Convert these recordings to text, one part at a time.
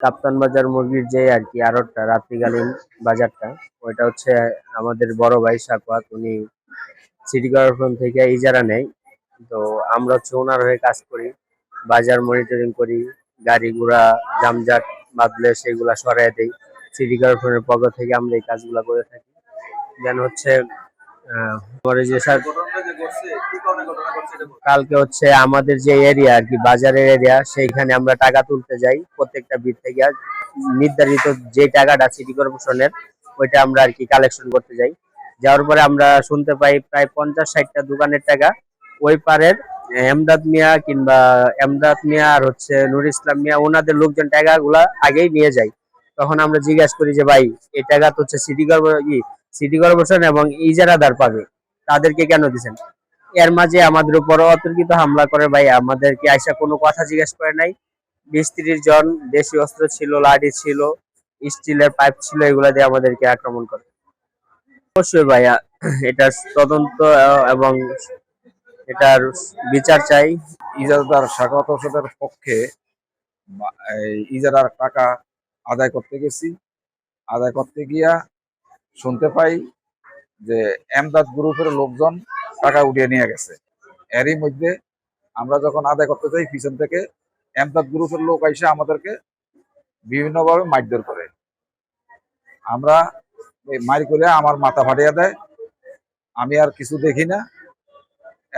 কাপ্তান বাজার মুরগির যে আর কি আড়তটা রাত্রিকালীন বাজারটা, ওইটা হচ্ছে আমাদের বড় ভাই সাকওয়াত, উনি সিটি কর্পোরেশন থেকে ইজারা নেয়। তো আমরা হচ্ছে ওনার হয়ে কাজ করি, বাজার মনিটরিং করি, গাড়ি ঘোড়া জামজাট বাঁধলে সেগুলা সরাই দেই। সিটি কর্পোরেশনের পক্ষ থেকে আমরা এই কাজগুলা করে থাকি। দেন হচ্ছে পরে যে স্যার কালকে হচ্ছে আমাদের যে এরিয়া আর কি বাজারের এরিয়া, সেইখানে আমরা টাকা তুলতে যাই প্রত্যেকটা বিট থেকে। নির্ধারিত যে টাকাটা সিটি কর্পোরেশনের, ওইটা আমরা আর কি কালেকশন করতে যাই। যাওয়ার পরে আমরা শুনতে পাই প্রায় 50-60টা দোকানের টাকা ওই পারের এমদাদ মিয়া কিংবা এমদাদ মিয়া আর হচ্ছে নুর ইসলাম মিয়া, ওনাদের লোকজন টাকাগুলা আগেই নিয়ে যায়। তখন আমরা জিজ্ঞাসা করি যে ভাই, এই টাকা তো হচ্ছে সিটি কর্পোরেশন এবং ইজারাদার পাবে, তাদেরকে কেন দিচ্ছেন? এর মাঝে আমাদের উপর অতর্কিত হামলা করে ভাই, আমাদেরকে আইসা কোনো কথা জিজ্ঞেস করে নাই। 20-30 জন, দেশি অস্ত্র ছিল, লাঠি ছিল, স্টিলের পাইপ ছিল, এগুলা দিয়ে আমাদেরকে আক্রমণ করে। অবশ্যই ভাইয়া, এটার তদন্ত এবং এটার বিচার চাই। ইজারাদার সাখাওয়াত হোসেনের পক্ষে এই ইজারার টাকা আদায় করতে গেছি। আদায় করতে গিয়া শুনতে পাই যে এমদাদ গ্রুপের লোকজন টাকা উঠিয়ে নিয়ে গেছে। এরই মধ্যে আমরা যখন আদায় করতে যাই, পিছন থেকে এমদাদ গ্রুপের লোক এসে আমাদেরকে বিভিন্নভাবে মারধর করে। আমরা মারি করে আমার মাথা ফাটিয়ে দেয়, আমি আর কিছু দেখি না।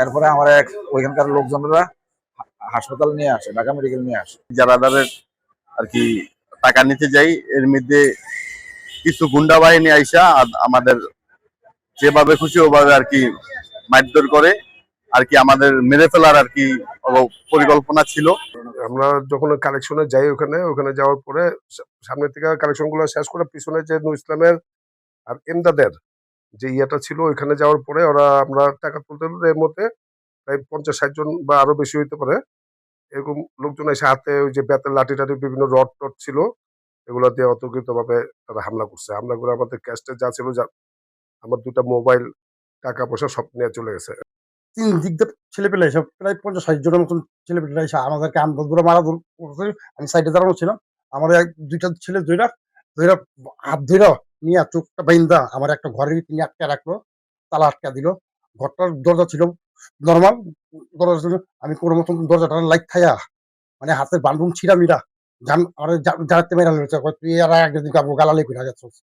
এরপরে আমার ওইখানকার লোকজনেরা হাসপাতাল নিয়ে আসে, ঢাকা মেডিকেল নিয়ে আসে। যারাদারের আর কি টাকা নিতে যাই, এর মধ্যে কিছু গুন্ডা বাহিনী আইসা আমাদের যেভাবে খুশি ওভাবে আর কি মারধর করে আর কি, আমাদের মেরে ফেলার আর কি পরিকল্পনা ছিল। আমরা যখন কালেকশনে যাই, ওখানে ওখানে যাওয়ার পরে সামনে থেকে কালেকশন গুলো শেষ করে পিছনে যে নুর ইসলামের আর এমদাদের যে ইয়েটা ছিল, ওইখানে যাওয়ার পরে ওরা আমরা টাকা তুলতে তুলতে এর মধ্যে প্রায় 50-60 জন বা আরো বেশি হইতে পারে এরকম লোকজন এসে হাতে ওই যে বেতের লাঠি টাঠি বিভিন্ন রড টড ছিল, এগুলো দিয়ে অতর্কিত ভাবে তারা হামলা করছে। হামলা করে আমাদের ক্যাশটা যা ছিল, যা আমার 2টা মোবাইল, টাকা পয়সা সব নিয়ে চলে গেছে। 3 দিক দিয়ে ছেলেপেলে এসব প্রায় 50-60 জনের মতন ছেলেপেলেরা এসে আমাদেরকে আমদা ধরে মারাধর করছে। আমি সাইডে দাঁড়ানো ছিলাম। আমার 2টা ছেলে ধইরা হাত ধইরা নিয়ে চোখটা বাইন্দা আমার একটা ঘরের ভিতরে নিয়ে আটকে রাখলো। তালা আটকা দিল। ঘরটার দরজা ছিল নরমাল দরজা ছিল। আমি কোনো মতন দরজাটা লাইট খাইয়া মানে হাতের বান্ডুল ছিঁড়া মিরা জানতে মেরা লইছে। তুই আর একদিন গালালি কইরা গেছস।